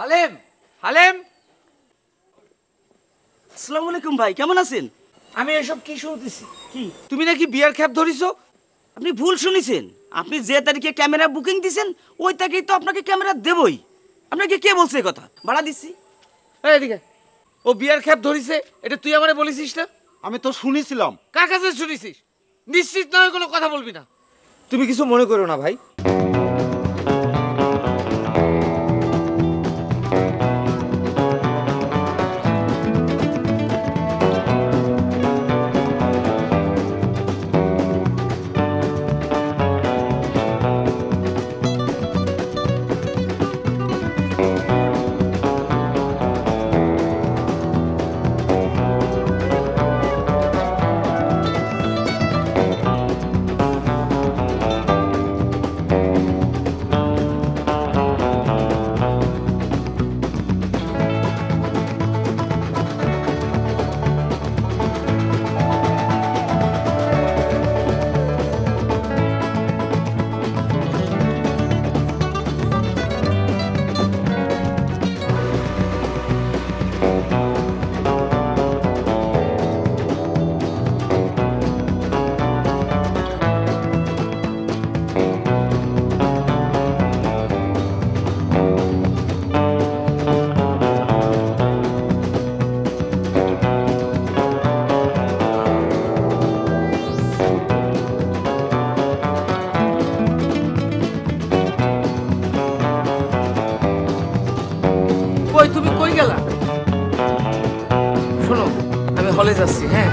হালেম, হালেম, আসসালামু আলাইকুম ভাই, কেমন আছেন? আমি এসব কি শুনতেছি? কি তুমি নাকি বিয়ার খ্যাপ ধরিছো? আপনি ভুল শুনেছেন। আপনি যে তারিখে ক্যামেরা বুকিং দিয়েছেন ওই তারিখেই তো আপনাকে ক্যামেরা দেবই। আপনাকে কে বলছে এই কথা? ভাড়া দিচ্ছি। এই এদিকে, ও বিয়ার খ্যাপ ধরিছে, এটা তুই আমারে বলেছিস না? আমি তো শুনেছিলাম। কার কাছে শুনেছিস? নিশ্চিত না হয়ে কোনো কথা বলবি না। তুমি কিছু মনে করো না ভাই। কই তুমি কই গেলা? শোনো, আমি হলে যাচ্ছি। হ্যাঁ,